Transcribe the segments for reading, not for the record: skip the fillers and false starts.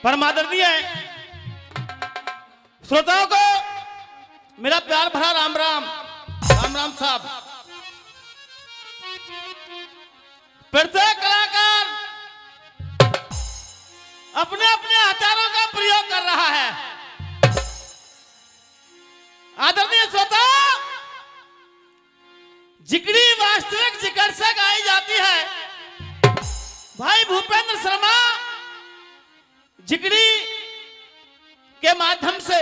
परमादरणीय श्रोताओं को मेरा प्यार भरा राम राम। राम राम साहब। प्रत्येक कलाकार अपने अपने हथियारों का प्रयोग कर रहा है। आदरणीय श्रोता, जिगरी वास्तविक जिगर से गाई जाती है। भाई भूपेंद्र शर्मा जिगरी के माध्यम से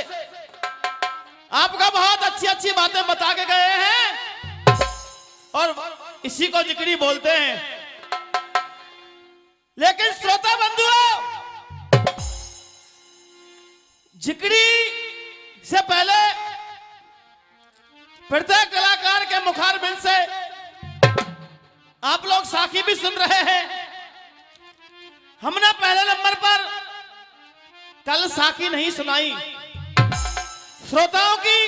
आपका बहुत अच्छी अच्छी बातें बता के गए हैं और इसी को जिगरी बोलते हैं। लेकिन श्रोता बंधुओं, जिगरी से पहले प्रत्येक कलाकार के मुखारबिंद से आप लोग साखी भी सुन रहे हैं। हमने पहले नंबर पर कल साखी नहीं सुनाई। श्रोताओं की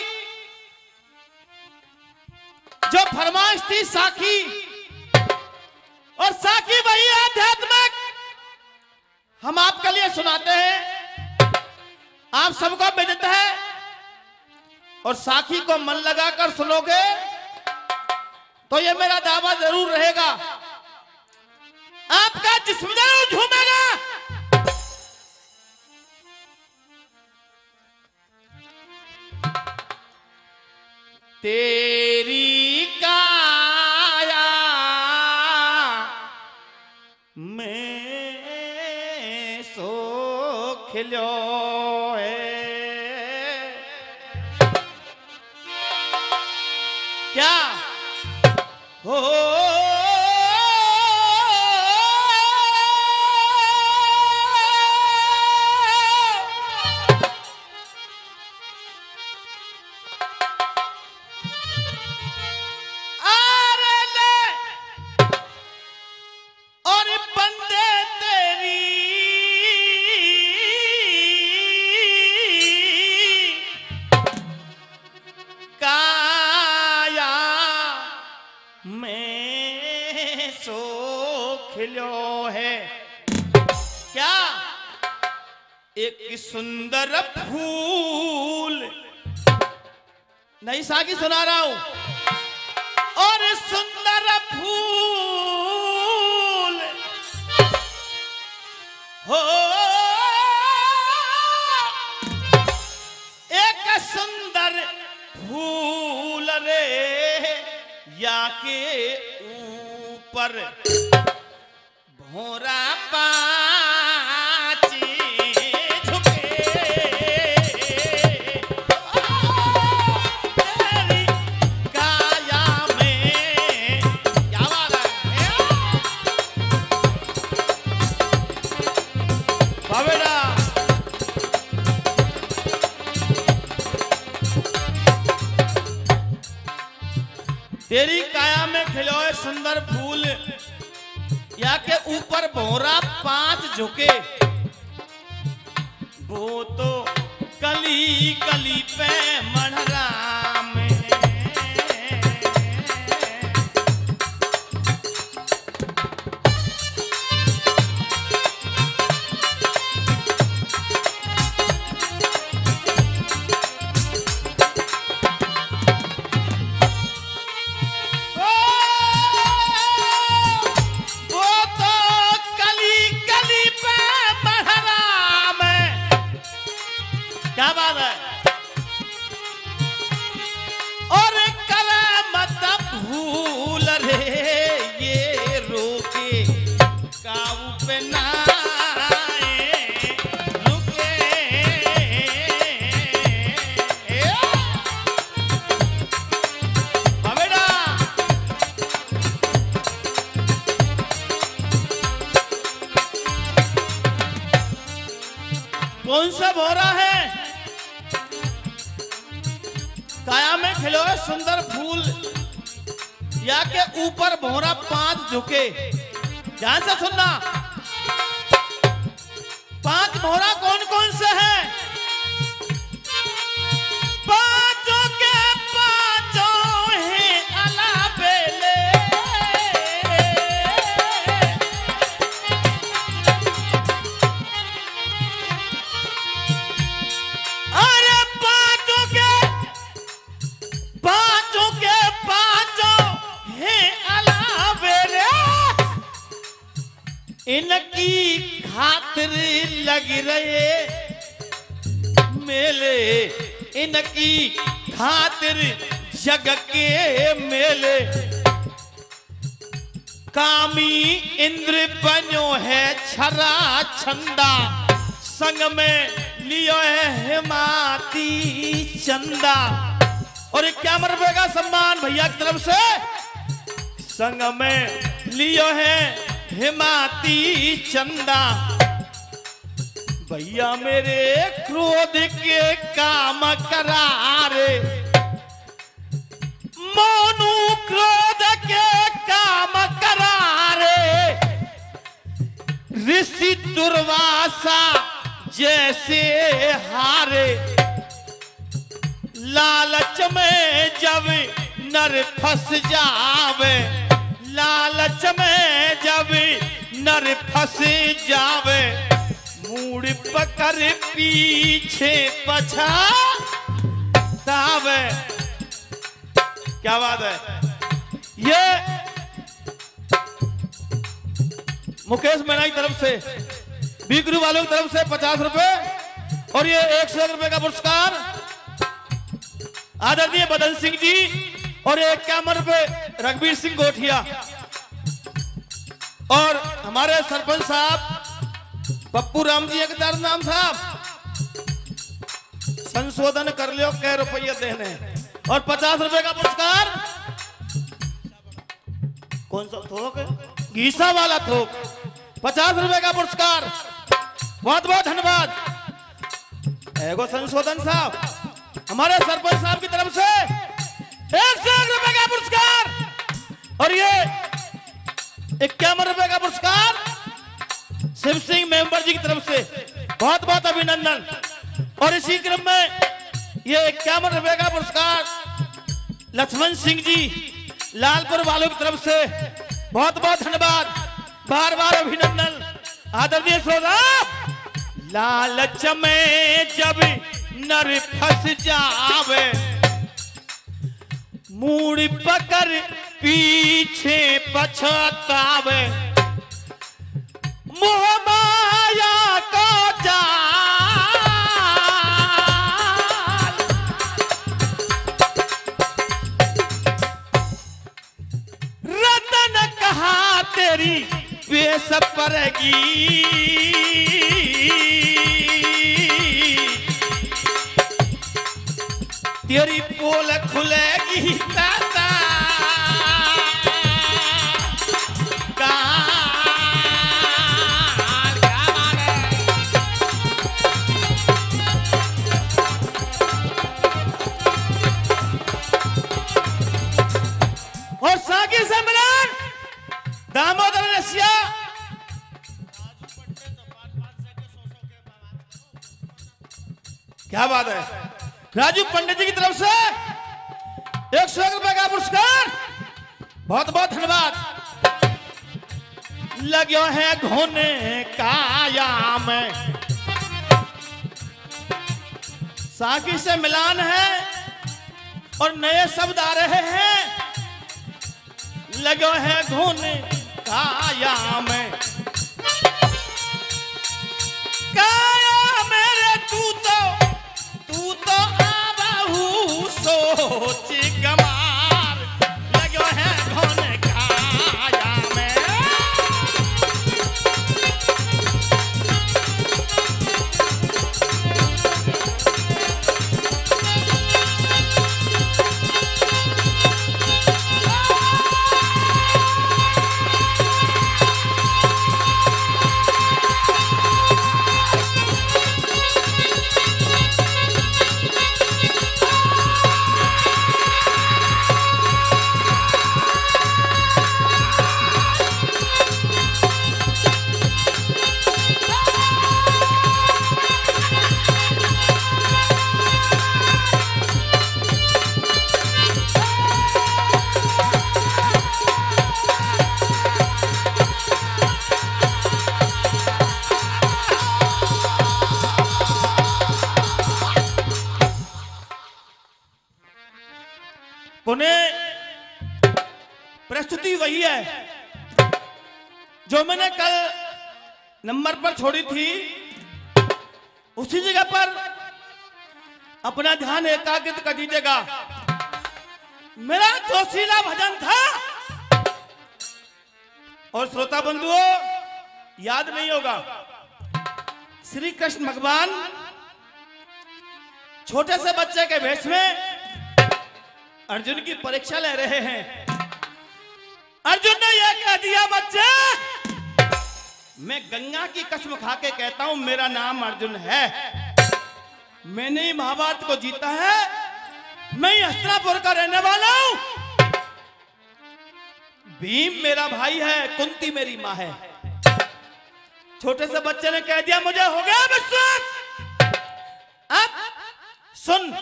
जो फरमाइश थी साखी, और साखी वही आध्यात्मिक हम आपके लिए सुनाते हैं। आप सबको बेइज्जत है और साखी को मन लगाकर सुनोगे तो ये मेरा दावा जरूर रहेगा, आपका जिस्म जरूर झूमेगा। तेरी काया में सो खिलो है। क्या हो सुंदर फूल, नई साखी सुना रहा हूं। और सुंदर फूल हो, एक सुंदर फूल रे या के ऊपर भोरा तेरी काया में खिलोए सुंदर फूल, या के ऊपर भौरा पांच झुके। वो तो कली कली पे मढ़रा में कौन सा भौरा है? काया में खिलोए सुंदर फूल, या के ऊपर भौरा पांच झुके। ध्यान से सुनना, पांच भौरा कौन कौन से हैं? पांचों के पांचों हैं अला बेले। इनकी खातिर लग रहे मेले, इनकी खातिर जग के मेले। कामी इंद्र बनो है छरा छंदा, संग में लियो है हिमाती चंदा। और 51 रुपए का सम्मान भैया की तरफ से, संग में लियो है हिमाती चंदा। भैया मेरे क्रोध के काम करारे, मोनू क्रोध के काम करारे। ऋषि दुर्वासा जैसे हारे, लालच में जब नर फंस जावे, लालच में जब नर फंस जावे। मूड पकड़ पीछे पछतावे। क्या बात है। ये मुकेश मीणा की तरफ से, बी गुरु वालों की तरफ से 50 रुपए, और ये 101 रुपए का पुरस्कार आदरणीय बदन सिंह जी, और 51 रुपए रघुवीर सिंह गोठिया। और हमारे सरपंच साहब पप्पू राम जी एकदार नाम साहब, संशोधन कर लियो कै रुपये देने। और 50 रुपए का पुरस्कार, कौन सा थोक, घीसा वाला थोक, 50 रुपए का पुरस्कार। बहुत बहुत धन्यवाद। एगो संशोधन साहब हमारे सरपंच साहब की तरफ से 101 रुपए का पुरस्कार, और ये 51 रुपए का पुरस्कार शिव सिंह मेंबर जी की तरफ से बहुत बहुत अभिनंदन। और इसी क्रम में ये 51 रुपए का पुरस्कार लक्ष्मण सिंह जी लालपुर वालों की तरफ से बहुत बहुत धन्यवाद, बार बार अभिनंदन। आदरणीय श्रोता, लालच में जब नर फंस जावे, मूड पकड़ पीछे पछतावे। मोह माया को जाल, रतन कहा तेरी पेश पड़ेगी। तेरी पोल खुलेगी ताता और साकी सम्मेलन दामोदर रसिया क्या बात है। राजू पंडित जी की तरफ से 101 रुपए का पुरस्कार, बहुत बहुत धन्यवाद। लगे है घोने कायाम, साकी से मिलान है और नए शब्द आ रहे हैं। लगे है घोने कायाम, काया मेरे तू तो आबाहू सोच गमार। लगे है घोने कायाम, पुनः प्रस्तुति वही है जो मैंने कल नंबर पर छोड़ी थी, उसी जगह पर अपना ध्यान एकाग्रित कर दीजिएगा। मेरा जोशीला भजन था, और श्रोता बंधुओं याद नहीं होगा, श्री कृष्ण भगवान छोटे से बच्चे के भेष में अर्जुन की परीक्षा ले रहे हैं। अर्जुन ने यह कह दिया, बच्चे मैं गंगा की कसम खा के कहता हूं मेरा नाम अर्जुन है, मैंने ही महाभारत को जीता है, मैं ही हस्तिनापुर का रहने वाला हूं, भीम मेरा भाई है, कुंती मेरी मां है। छोटे से बच्चे ने कह दिया, मुझे हो गया विश्वास। अब सुन,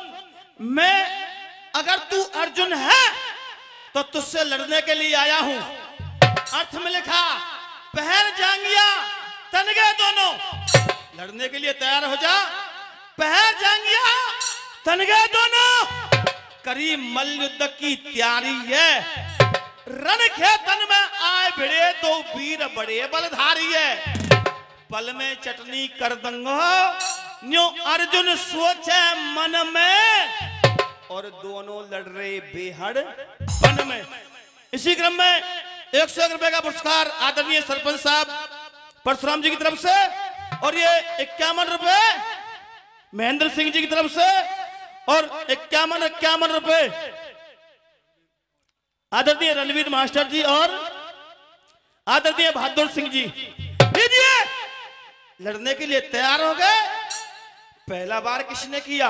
मैं अगर तू अर्जुन है तो तुझसे लड़ने के लिए आया हूं। अर्थ में लिखा, पहर जांगिया तनगे दोनों, लड़ने के लिए तैयार हो जा। पहर जांगिया तनगे दोनों, करीब मल्ल युद्ध की तैयारी है। रण खेतन में आए भिड़े तो वीर बड़े बलधारी है, पल में चटनी कर दूंगा न्यो अर्जुन सोचे मन में, और दोनों लड़ रहे बेहद वन में। इसी क्रम में 101 रुपए का पुरस्कार आदरणीय सरपंच साहब परशुराम जी की तरफ से, और ये 51 रुपए महेंद्र सिंह जी की तरफ से, और 51 रुपए आदरणीय रणवीर मास्टर जी और आदरणीय बहादुर सिंह जी लीजिए। लड़ने के लिए तैयार हो गए। पहला बार किसने किया,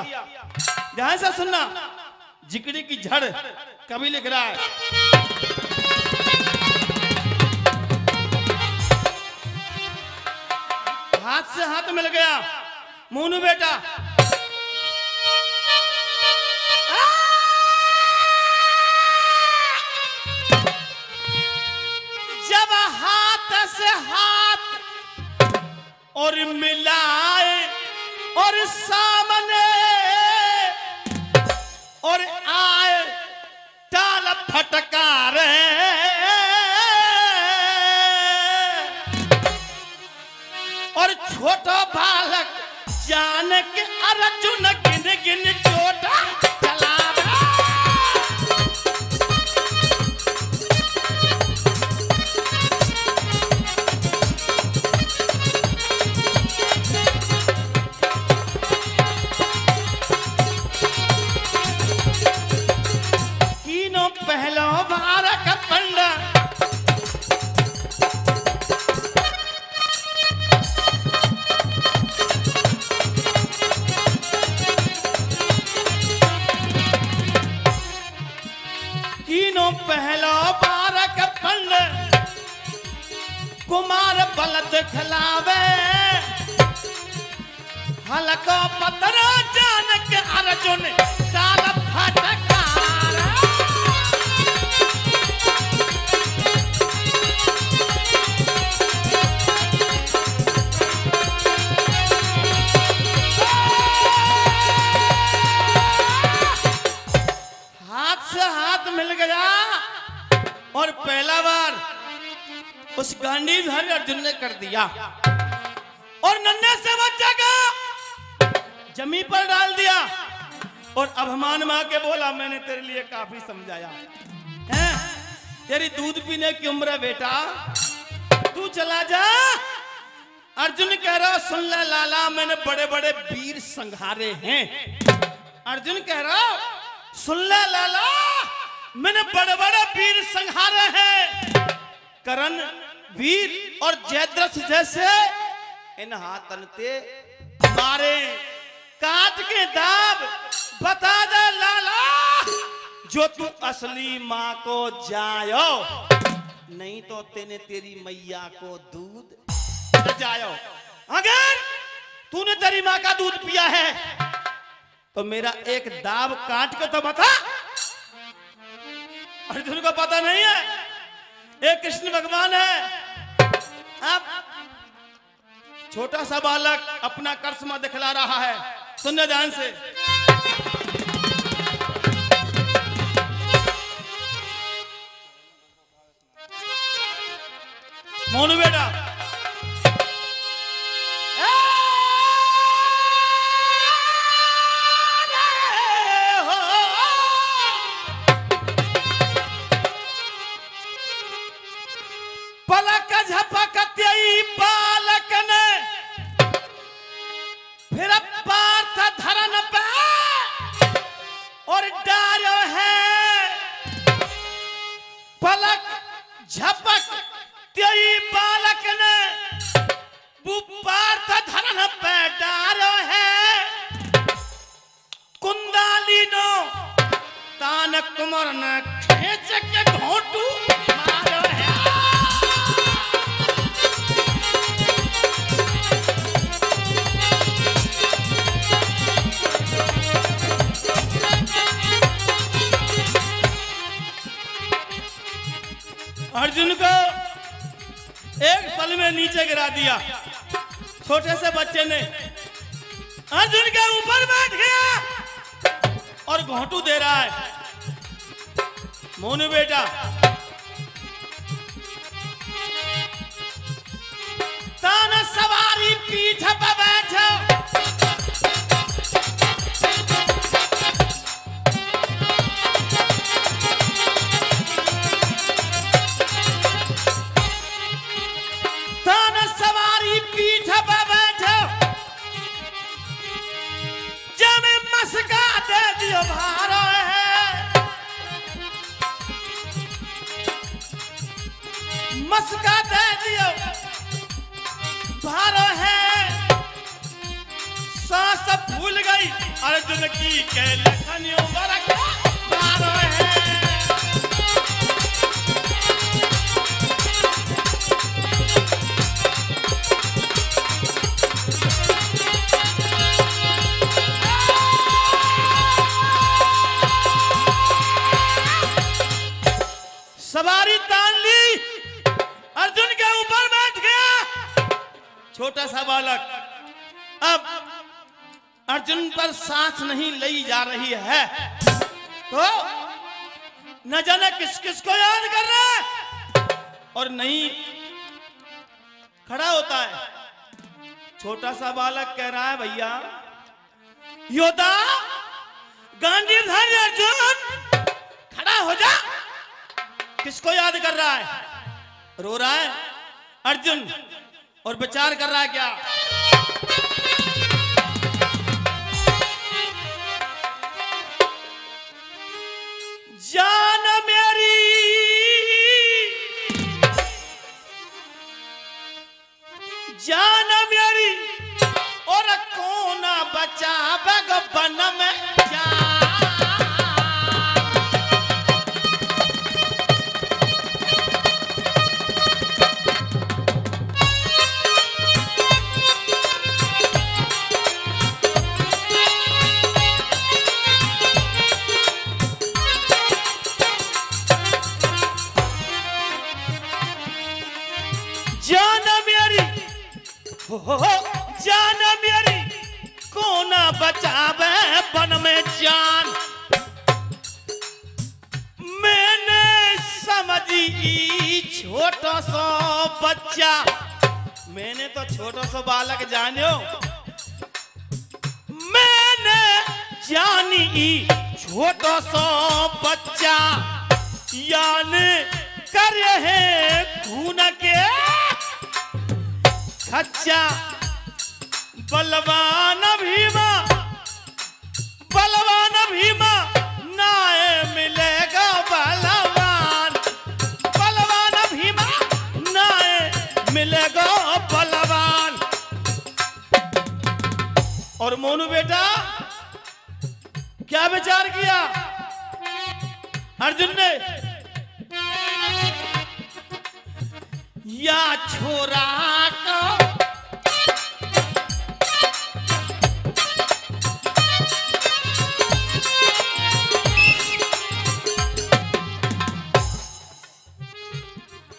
ध्यान से सुनना, जिगरी की झड़ कभी लिख रहा है। हाथ से हाथ मिल गया, मोनू बेटा जब हाथ से हाथ और मिलाए और सामने और आए टाल फटकारे, और छोटा बालक जान के अर्जुन गिन गिन चोटा चलावे। तीनों पहलो बार का पंडा पहला बारक पंड कुमार बलद खिलावे, हलको पतरा जान के अर्जुन डाल फटकार। हाथ से हाथ मिल गया, और पहला बार उस गांडीधारी अर्जुन ने कर दिया, और नन्हे से बच्चा का जमीन पर डाल दिया, और अभिमान मां के बोला, मैंने तेरे लिए काफी समझाया है, तेरी दूध पीने की उम्र है बेटा, तू चला जा। अर्जुन कह रहा, सुन ले लाला, मैंने बड़े बड़े वीर संघारे हैं। अर्जुन कह रहा, सुन ले लाला, मैंने बड़े बड़े वीर संहारे हैं, करण वीर और जयद्रथ जैसे इन हाथन ते मारे, काट के दाब बता दे लाला, जो तू असली माँ को जायो, नहीं तो तेने तेरी मैया को दूध जायो। अगर तूने तेरी माँ का दूध पिया है तो मेरा एक दाब काट के तो बता। अर्जुन को पता नहीं है ये कृष्ण भगवान है। अब छोटा सा बालक अपना करिश्मा दिखला रहा है, सुनने ध्यान से। मोनू बेटा झपकती बालक ने फिर पार्थ धरन पे और डालो है पलक झपक तेई बालक ने वो पार्थ धरन पे डालो है कुंदालिनो तान कुमार ने खींच के घोटू मारो है। अर्जुन को एक पल में नीचे गिरा दिया। छोटे से बच्चे ने अर्जुन के ऊपर बैठ गया और घोंटू दे रहा है। मोनू बेटा तान सवारी पीठ पर बैठो भारो है मस्का दे दियो भारो है सांस भूल गई अर्जुन की के लखनियों बरक भारो है। सवारी तान ली अर्जुन के ऊपर बैठ गया छोटा सा बालक। अब अर्जुन पर सांस नहीं ली जा रही है तो न जाने किस किस को याद कर रहा है और नहीं खड़ा होता है। छोटा सा बालक कह रहा है भैया योद्धा गांडीवधारी अर्जुन खड़ा हो जा। किसको याद कर रहा है? रो रहा है अर्जुन और विचार कर रहा है क्या? जान मेरी और कौन बचा भगवान में जान। जान मेरी कौन बचावे बन में जान। मैंने समझी छोटा सा बच्चा मैंने तो छोटा सा बालक जानो मैंने जानी छोटा सा बच्चा यानी कर है खून के खच्चा बलवान भीमा नाए मिलेगा बलवान भीमा नाए मिलेगा बलवान। और मोनू बेटा क्या विचार किया अर्जुन ने? या छोरा को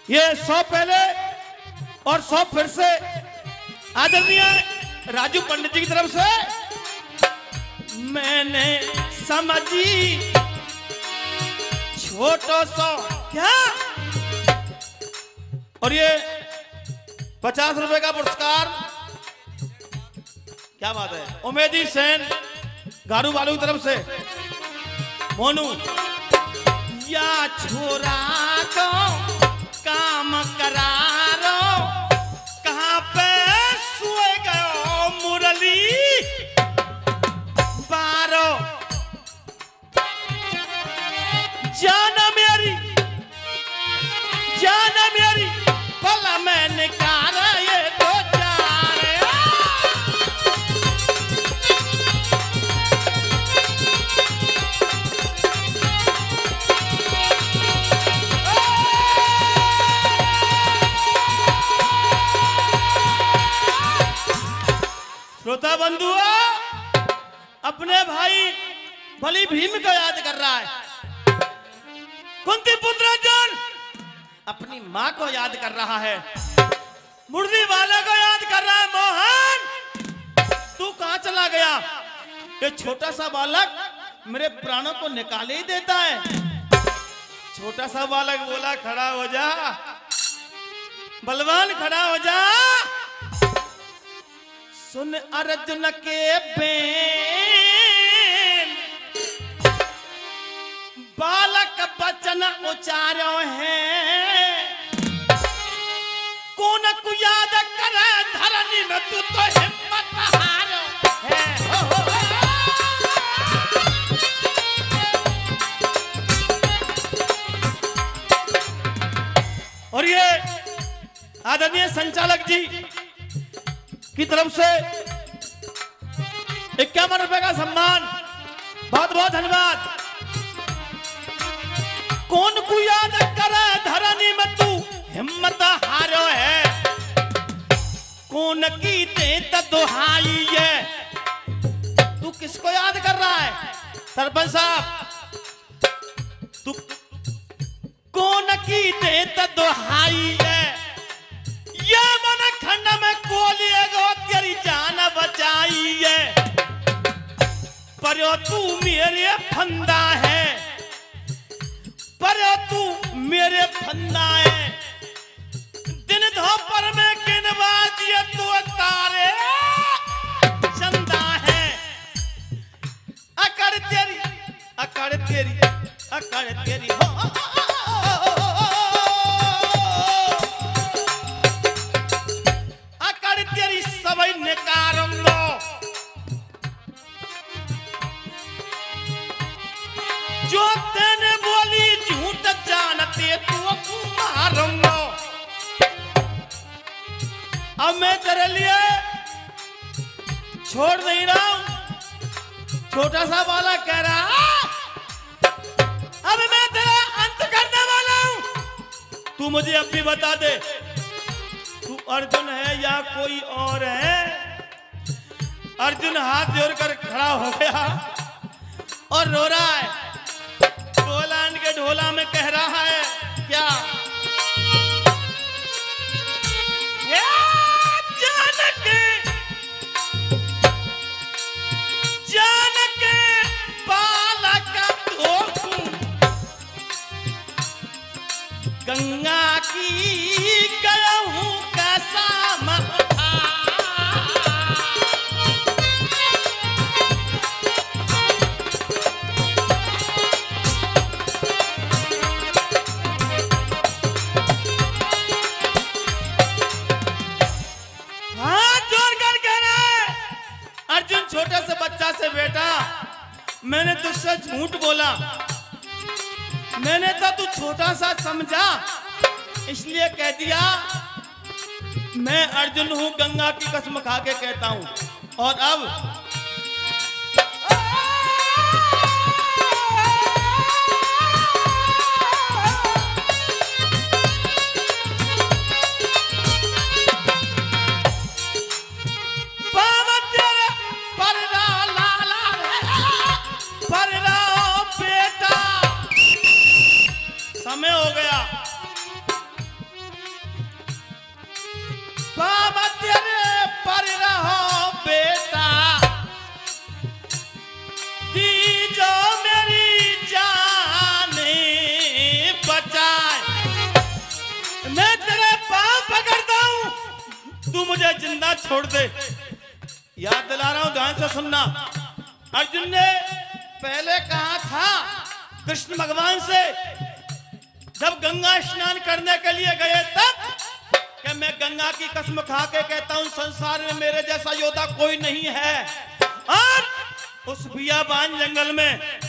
ये 100 पहले और 100 फिर से आदरणीय राजू पंडित जी की तरफ से मैंने समझी छोटो सो क्या। और ये 50 रुपए का पुरस्कार क्या बात है उमेदी सेन गारू वालों की तरफ से मोनू। या छोरा को काम करारो बंधुआ अपने भाई बलि भीम को याद कर रहा है। कुंती पुत्र अर्जुन अपनी माँ को याद कर रहा है। मुरली वाले को याद कर रहा है। मोहन तू कहाँ चला गया? ये छोटा सा बालक मेरे प्राणों को निकाल ही देता है। छोटा सा बालक बोला खड़ा हो जा बलवान, खड़ा हो जा। सुन अर्जुन के बेन बालक बचन उचारो है। कौन को याद करे धरनी में तू तो हिम्मत हारो है। और ये आदरणीय संचालक जी की तरफ से 51 रुपए का सम्मान, बहुत बहुत धन्यवाद। कौन को याद करे धरनी में तू हिम्मत हारो है। कौन की देत दुहाई है। तू किसको याद कर रहा है सरपंच साहब? तू कौन की देत दुहाई है। ये मन खंड में कोलिए गो तेरी जान बचाई है। पर तू मेरे फंदा है, पर तू मेरे फंदा है। दिन दोपहर में गिनवा दिए तू तारे चंदा है। अकड़ तेरी अकड़ तेरी अकड़ तेरी हो। सबई निकारूंगा जो तेने बोली झूठ जानते तू मारूंगा। अब मैं तेरे लिए छोड़ नहीं रहा हूं। छोटा सा वाला कह रहा अब मैं तेरा अंत करने वाला हूं। तू मुझे अब भी बता दे तू अर्जुन है या कोई और है। अर्जुन हाथ जोड़कर खड़ा हो गया और रो रहा है। ढोलान के ढोला में कह रहा है क्या? जान के बालक धोखू गंगा की गया हूं कैसा मथा। हाथ जोड़कर कह रहा है अर्जुन छोटे से बच्चा से, बेटा मैंने तुझसे झूठ बोला। मैंने तो तू छोटा सा समझा इसलिए कह दिया। मैं अर्जुन हूं, गंगा की कसम खा के कहता हूं। और अब बेटा समय हो गया। बाबा तेरे पर रहो बेटा, दीजो मेरी जान बचाए। मैं तेरे पांव पकड़ता हूं, तू मुझे जिंदा छोड़ दे। याद दिला रहा हूं, ध्यान से सुनना। अर्जुन ने पहले कहा था कृष्ण भगवान से जब गंगा स्नान करने के लिए गए तब कि मैं गंगा की कसम खा के कहता हूं संसार में मेरे जैसा योद्धा कोई नहीं है। और उस बियाबान जंगल में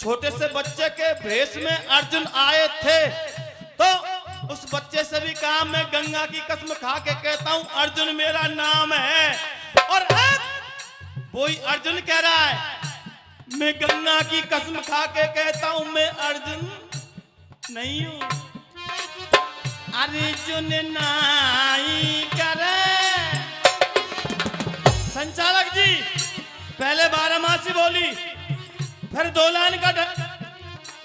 छोटे से बच्चे के भेष में अर्जुन आए थे, तो उस बच्चे से भी कहा मैं गंगा की कसम खा के कहता हूं अर्जुन मेरा नाम है। और अब वही अर्जुन कह रहा है मैं गंगा की कसम खा के कहता हूं मैं अर्जुन नहीं हूं। अर्जुन नहीं करे। संचालक जी पहले बारहमासी बोली, फिर 2 लाइन का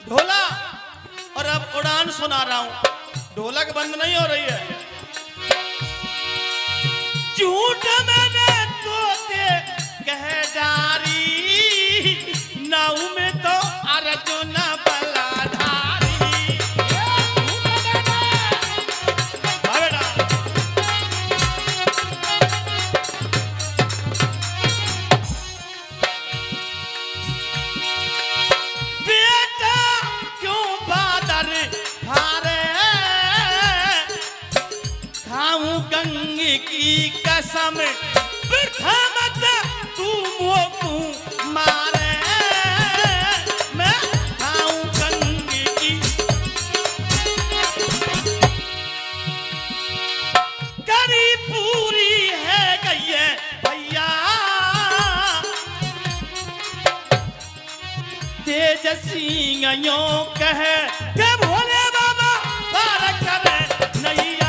ढोला, और अब उड़ान सुना रहा हूं। ढोलक बंद नहीं हो रही है। झूठ मैंने तोते कह डारी, नाऊ में तो अर्जुन बलाधारी। बेटा क्यों बादर फारे, खाऊं गंगे की कसम, वृथा मत तू मोकू मारे। मैं खाऊं गंगे की, करी पूरी है गई है भैया, तेज सिंह यो कहे के भोले बाबा पार करे नहीं।